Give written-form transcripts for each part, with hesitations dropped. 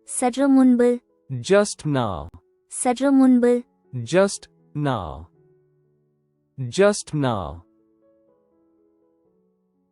சற்று முன்பு. Just now. சற்று முன்பு. Just now. Just now.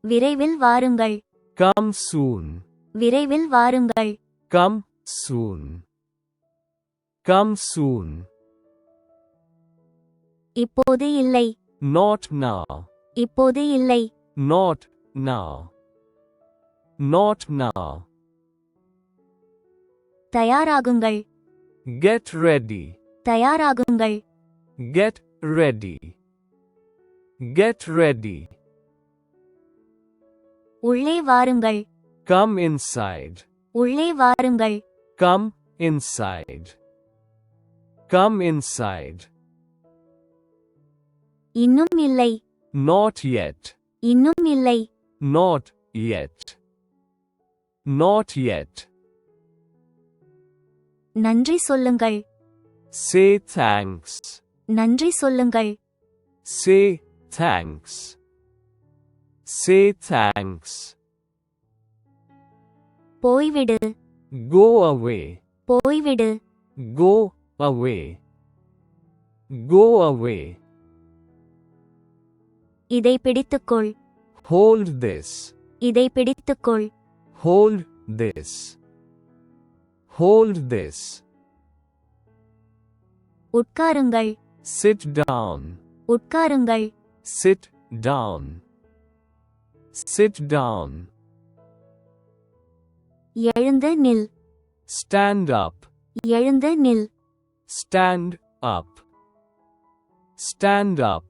விரைவில் வாருங்கள். Come soon. விரைவில் வாருங்கள். Come soon. Come soon. இப்போது இல்லை. Not now. இப்போது இல்லை. Not now. Not now. தயாராகுங்கள். Get ready. தயாராகுங்கள். Get ready. Get ready. உள்ளே வாருங்கள். Come inside. உள்ளே வாருங்கள். Come inside. Come inside. இன்னும் இல்லை. Not yet. இன்னும் இல்லை. Not yet. Not yet. நன்றி சொல்லுங்கள். Say thanks. நன்றி சொல்லுங்கள். Say thanks. Say thanks. போய்விடு. Go away. போய்விடு. Go away. Go away. இதை பிடித்துக்கொள். Hold this. இதை பிடித்துக்கொள். Hold this. Hold this. உட்காருங்கள். Sit down. உட்காருங்கள். Sit down. Sit down. எழுந்து நில். Stand up. எழுந்து நில். Stand up. Stand up.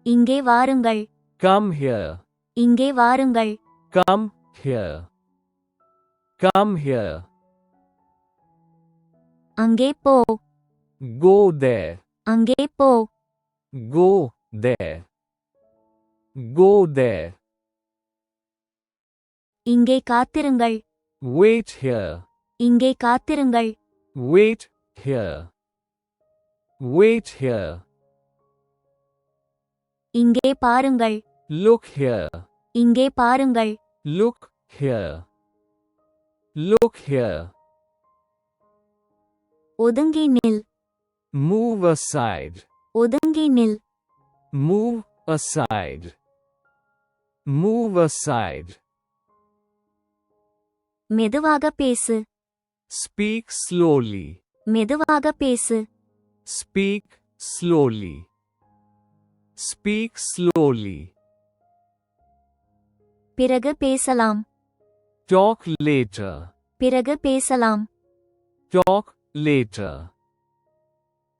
இங்கே வாருங்கள். Come here. இங்கே வாருங்கள். Come here. Come here. அங்கே போ. Go there. அங்கே போ. Go there. Go there. இங்கே காத்திருங்கள். Wait here. இங்கே காத்திருங்கள். Wait here. Wait here. இங்கே பாருங்கள். Look here. இங்கே பாருங்கள். Look here. Look here. ஒதுங்கி நில். Move aside. ஒதுங்கி நில். Move aside. Move aside. மெதுவாக பேசு. Speak slowly. மெதுவாக பேசு. Speak slowly. Speak slowly. பிறகு பேசலாம். Talk later. பிறகு பேசலாம். Talk later.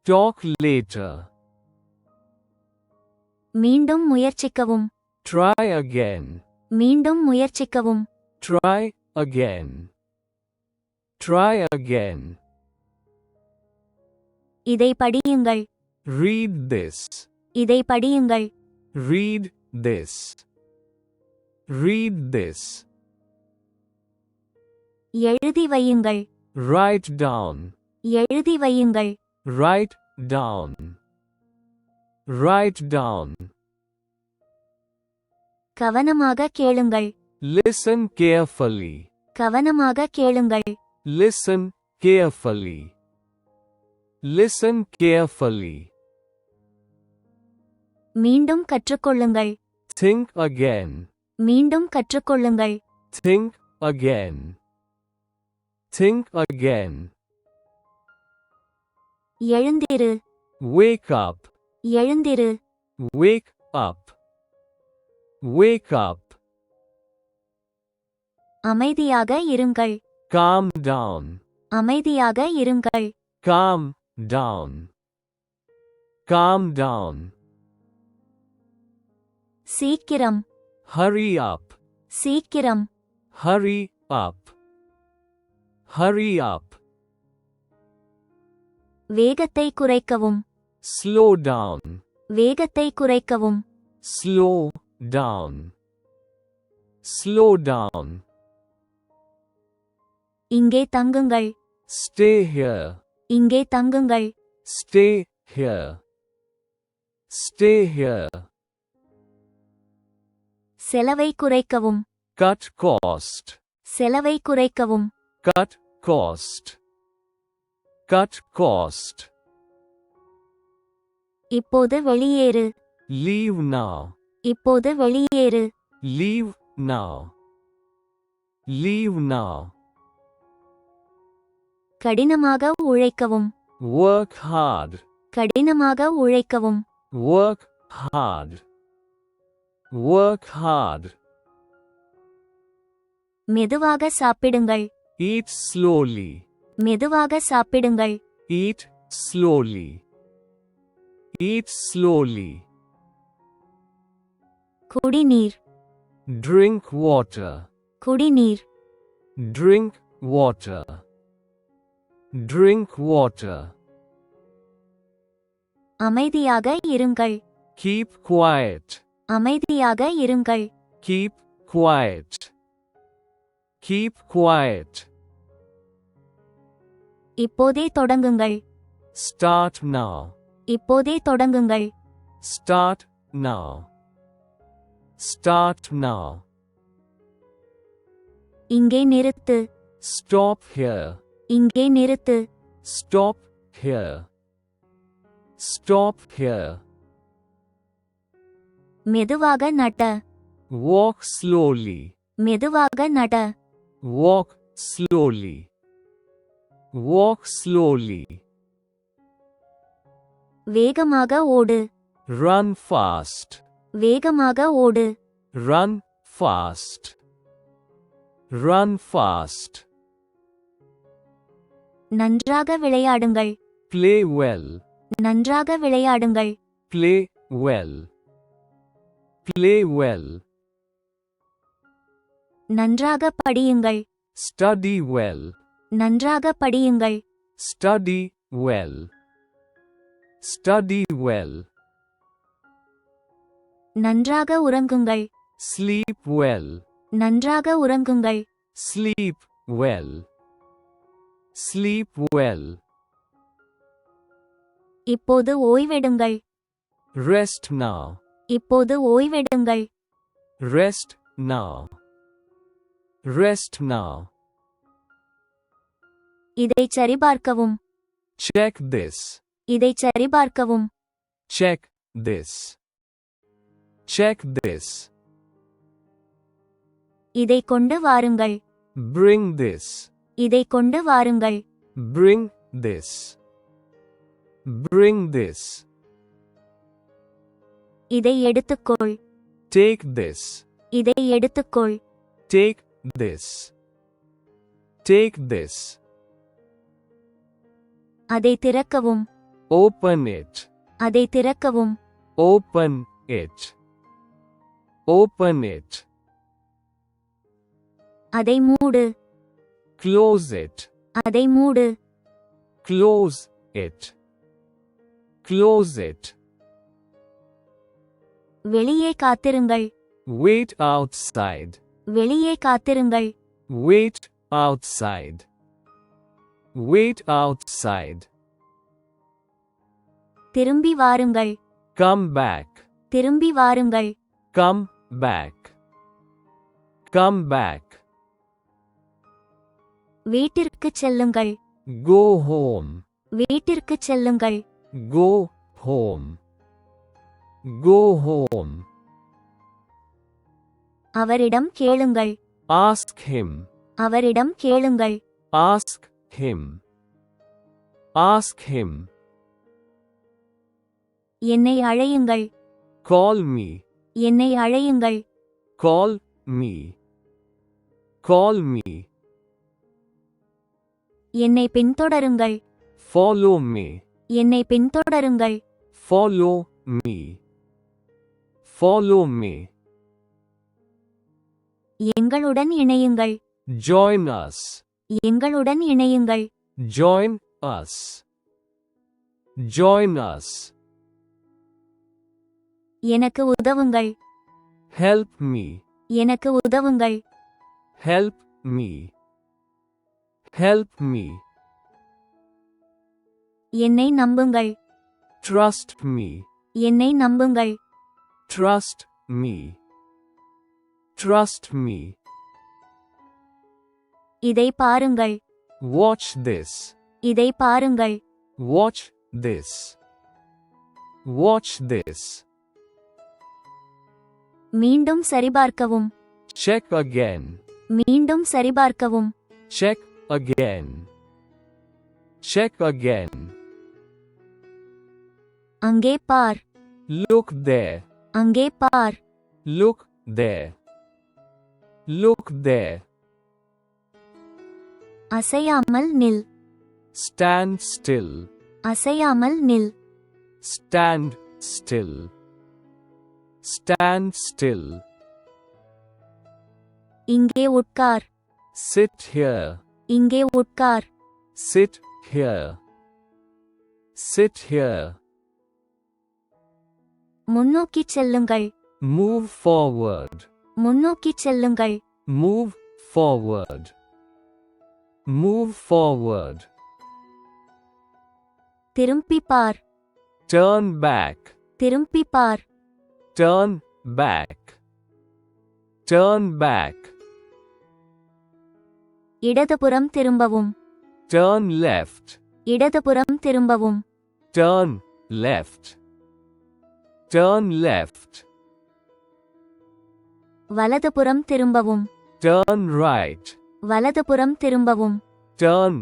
Talk later. மீண்டும் முயற்சிக்கவும். Try again. மீண்டும் முயற்சிக்கவும். Try again. Try again. இதை படியுங்கள். Read this. இதை படியுங்கள். Read this. Read this. எழுதி வையுங்கள். Write down. எழுதி வையுங்கள். Write down. Write down. கவனமாக கேளுங்கள். Listen carefully. கவனமாக கேளுங்கள். Listen carefully. Listen carefully. மீண்டும் கற்றுக்கொள்ளுங்கள். Think again. மீண்டும் கற்றுக்கொள்ளுங்கள். Think again. Think again. எழுந்திரு. Wake up. எழுந்திரு. Wake up. Wake up. அமைதியாக இருங்கள். Calm down. அமைதியாக இருங்கள். Calm down. Calm down. சீக்கிரம். Hurry up. சீக்கிரம். Hurry up. Hurry up. வேகத்தை குறைக்கவும். Slow down. வேகத்தை குறைக்கவும். Slow down. Slow down. இங்கே தங்குங்கள். Stay here. இங்கே தங்குங்கள். Stay here. Stay here. செலவை குறைக்கவும். Cut cost. செலவை குறைக்கவும். Cut cost. Cut cost. இப்போது வெளியேறு. Leave now. இப்போது வெளியேறு. Leave now. Leave now. கடினமாக உழைக்கவும். Work hard. கடினமாக உழைக்கவும். Work hard. Work hard. மெதுவாக சாப்பிடுங்கள். Eat slowly. மெதுவாக சாப்பிடுங்கள். Eat slowly. Eat slowly. குடிநீர். Drink water. குடிநீர். Drink water. Drink water. அமைதியாக இருங்கள். Keep quiet. அமைதியாக இருங்கள். Keep quiet. Keep quiet. இப்போதே தொடங்குங்கள். Start now. இப்போதே தொடங்குங்கள். Start now. Start now. இங்கே நிறுத்து. Stop here. இங்கே நிறுத்து. Stop here. Stop here. மெதுவாக நட. Walk slowly. மெதுவாக நட. Walk slowly. Walk slowly. வேகமாக ஓடு. Run fast. வேகமாக ஓடு. Run fast. Run fast. நன்றாக விளையாடுங்கள். Play well. நன்றாக விளையாடுங்கள். Play well. Play well. நன்றாக படியுங்கள். Study well. நன்றாக படியுங்கள். Study well. Study well. நன்றாக உறங்குங்கள். Sleep well. நன்றாக உறங்குங்கள். Sleep well. Sleep well. இப்போது ஓய்வெடுங்கள். Rest now. இப்போது ஓய்வெடுங்கள். Rest now. Rest now. இதை சரிபார்க்கவும். Check this. இதை சரிபார்க்கவும். Check this. Check this. இதை கொண்டு வாருங்கள். Bring this. இதை கொண்டு வாருங்கள். Bring this. Bring this. இதை எடுத்துக்கொள். Take this. இதை எடுத்துக்கொள். Take this. Take this. அதை திறக்கவும். Open it. அதை திறக்கவும். Open it. Open it. அதை மூடு. Close it. அதை மூடு. Close it. Close it. வெளியே காத்திருங்கள். Wait outside. வெளியே காத்திருங்கள். Wait outside. Wait outside. திரும்பி வாருங்கள். Come back. திரும்பி வாருங்கள். Come back. Come back. வீட்டிற்குச் செல்லுங்கள். Go home. வீட்டிற்குச் செல்லுங்கள். Go home. Go home. அவரிடம் கேளுங்கள். Ask him. அவரிடம் கேளுங்கள். Ask him. Ask him. என்னை அழையுங்கள். Call me. என்னை அழையுங்கள். Call me. Call me. என்னை பின்தொடருங்கள். Follow me. என்னை பின்தொடருங்கள். Follow me. Follow me. எங்களுடன் இணையுங்கள். Join us. எங்களுடன் இணையுங்கள். Join us. Join us. எனக்கு உதவுங்கள். Help me. எனக்கு உதவுங்கள். Help me. Help me. என்னை நம்புங்கள். Trust me. என்னை நம்புங்கள். Trust me. Trust me. இதை பாருங்கள். Watch this. இதை பாருங்கள். Watch this. Watch this. மீண்டும் சரிபார்க்கவும். Check again. மீண்டும் சரிபார்க்கவும். Check again. Check again. அங்கே பார். Look there. அங்கே பார். Look there. Look there. அசையாமல் நில். Stand still. அசையாமல் நில். Stand still. Stand still. இங்கே உட்கார். Sit here. இங்கே உட்கார். Sit here. Sit here. முன்னோக்கிச் செல்லுங்கள். Move forward. முன்னோக்கிச் செல்லுங்கள். Move forward. Move forward. திரும்பி பார். Turn back. திரும்பி பார். Turn back. Turn back. இடதுபுறம் திரும்பவும். Turn left. இடதுபுறம் திரும்பவும். Turn left. Turn left. வலதுபுறம் திரும்பவும். Turn right. வலதுபுறம் திரும்பவும். Turn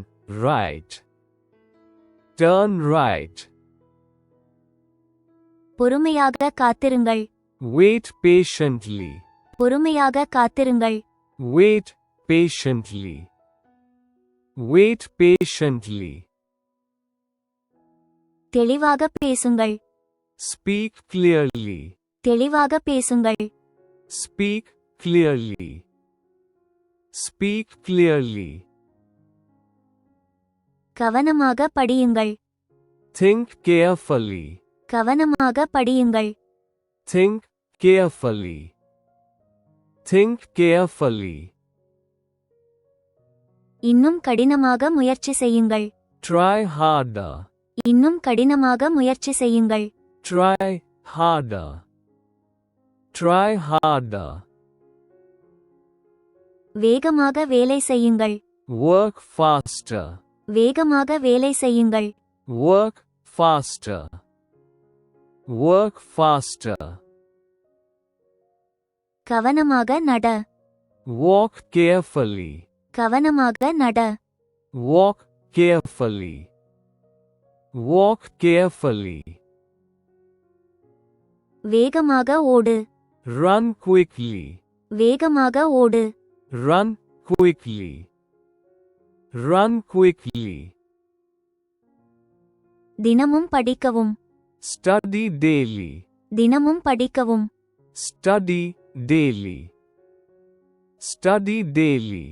right. Turn right. பொறுமையாக காத்திருங்கள். Wait patiently. பொறுமையாக காத்திருங்கள். Wait patiently. Wait patiently. தெளிவாக பேசுங்கள். Speak clearly. தெளிவாக பேசுங்கள். Speak clearly. Speak clearly. கவனமாக படியுங்கள். Think carefully. கவனமாக படியுங்கள். Think carefully. Think carefully. இன்னும் கடினமாக முயற்சி செய்யுங்கள். Try harder. இன்னும் கடினமாக முயற்சி செய்யுங்கள். Try harder. Try harder. வேகமாக வேலை செய்யுங்கள். Work faster. வேகமாக வேலை செய்யுங்கள். Work faster. Work faster. கவனமாக நட. Walk carefully. கவனமாக நட. Walk carefully. Walk carefully. வேகமாக ஓடு. Run quickly. வேகமாக ஓடு. Run quickly. Run quickly. தினமும் படிக்கவும். Study daily. தினமும் படிக்கவும். Study daily. Study daily.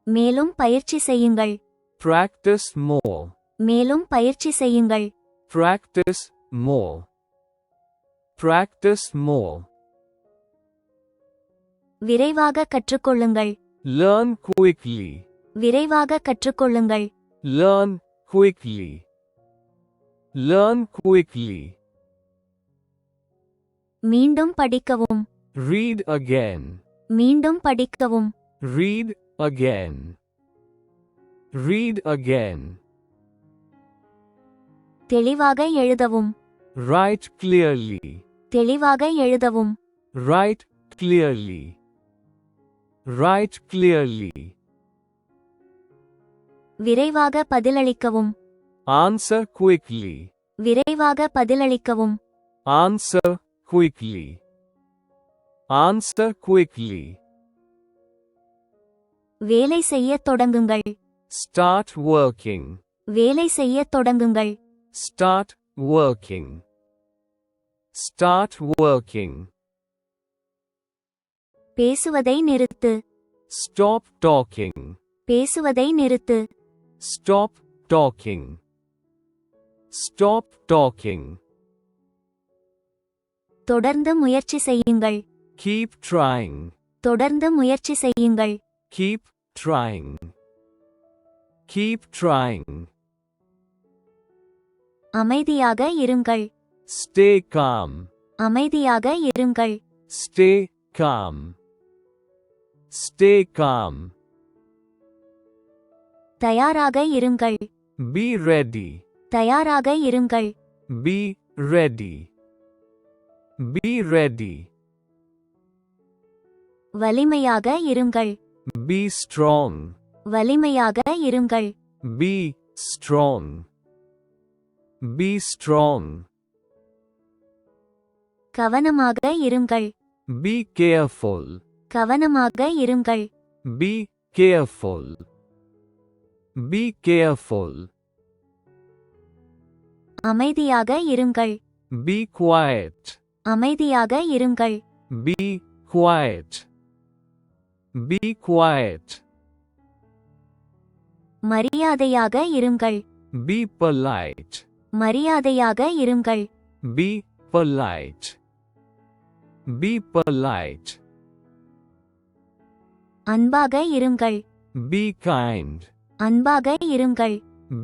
மேலும் பயிற்சி செய்யுங்கள். Practice more. மேலும் பயிற்சி செய்யுங்கள். Practice more. Practice more. விரைவாக கற்றுக்கொள்ளுங்கள். Learn quickly. விரைவாக கற்றுக்கொள்ளுங்கள். Learn quickly. Learn quickly. மீண்டும் படிக்கவும். Read again. மீண்டும் படிக்கவும். Read again. Read again. தெளிவாக எழுதவும். Write clearly. தெளிவாக எழுதவும். Write clearly. Write clearly. விரைவாக பதிலளிக்கவும். Answer quickly. விரைவாக பதிலளிக்கவும். Answer quickly. Answer quickly. வேலை செய்யத் தொடங்குங்கள். Start working. வேலை செய்யத் தொடங்குங்கள். Start working. Start working. பேசுவதை நிறுத்து. Stop talking. பேசுவதை நிறுத்து. Stop talking. Stop talking. தொடர்ந்து முயற்சி செய்யுங்கள். Keep trying. தொடர்ந்து முயற்சி செய்யுங்கள். Keep trying. Keep trying. அமைதியாக இருங்கள். Stay calm. அமைதியாக இருங்கள். Stay calm. Stay calm. தயாராக இருங்கள். Be ready. தயாராக இருங்கள். Be ready. Be ready. வலிமையாக இருங்கள். Be strong. வலிமையாக இருங்கள். Be strong. Be strong. கவனமாக இருங்கள். Be careful. கவனமாக இருங்கள். Be careful. Be careful. அமைதியாக இருங்கள். Be quiet. அமைதியாக இருங்கள். Be quiet. Be quiet. மரியாதையாக இருங்கள். Be polite. மரியாதையாக இருங்கள். Be polite. Be polite. அன்பாக இருங்கள். Be kind. அன்பாக இருங்கள்.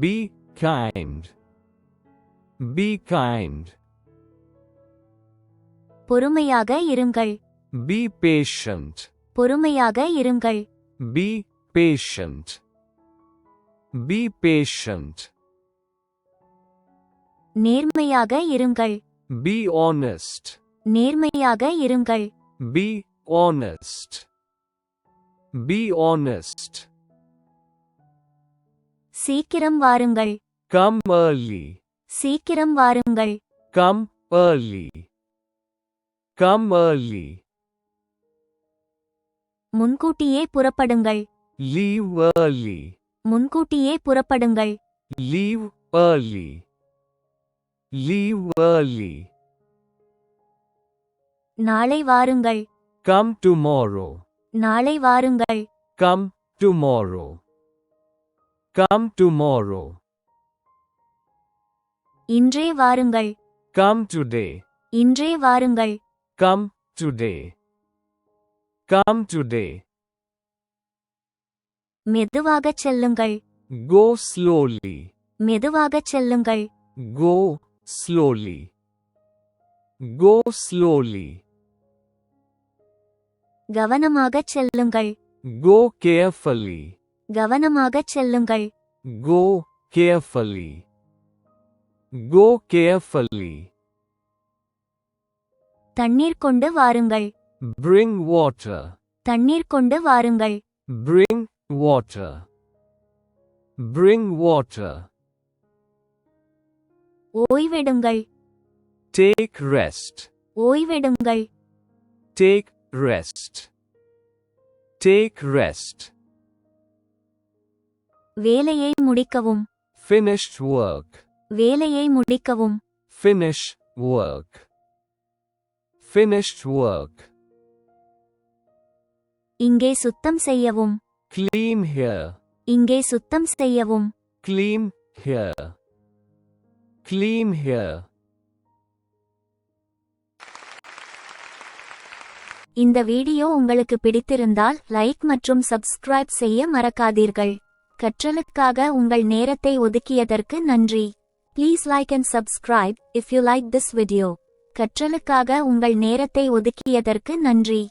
Be kind. Be kind. பொறுமையாக இருங்கள். Be patient. பொறுமையாக இருங்கள். Be patient. Be patient. நேர்மையாக இருங்கள். Be honest. நேர்மையாக இருங்கள். Be honest. Be honest. சீக்கிரம் வாருங்கள். Come early. சீக்கிரம் வாருங்கள். Come early. Come early. முன்கூட்டியே புறப்படுங்கள். Leave early. முன்கூட்டியே புறப்படுங்கள். Leave early. Leave early. நாளை வாருங்கள். Come tomorrow. நாளை வாருங்கள். Come tomorrow. Come tomorrow. இன்றே வாருங்கள். Come today. இன்றே வாருங்கள். Come today. Come today. மெதுவாகச் செல்லுங்கள். Go slowly. மெதுவாகச் செல்லுங்கள். Go slowly. Go slowly. கவனமாகச் செல்லுங்கள். Go carefully. கவனமாகச் செல்லுங்கள். Go carefully. Go carefully. தண்ணீர் கொண்டு வாருங்கள். Bring water. தண்ணீர் கொண்டு வாருங்கள். Bring water. Bring water. ஓய்வெடுங்கள். Take rest. ஓய்வெடுங்கள். Take rest. Take rest. வேலையை முடிக்கவும். Finished work. வேலையை முடிக்கவும். Finish work. Finished work. இங்கே சுத்தம் செய்யவும். Clean here. இங்கே சுத்தம் செய்யவும். Clean here. Clean here. இந்த வீடியோ உங்களுக்கு பிடித்திருந்தால் லைக் மற்றும் சப்ஸ்கிரைப் செய்ய மறக்காதீர்கள். கற்றலுக்காக உங்கள் நேரத்தை ஒதுக்கியதற்கு நன்றி. Please like and subscribe if you like this video. கற்றலுக்காக உங்கள் நேரத்தை ஒதுக்கியதற்கு நன்றி.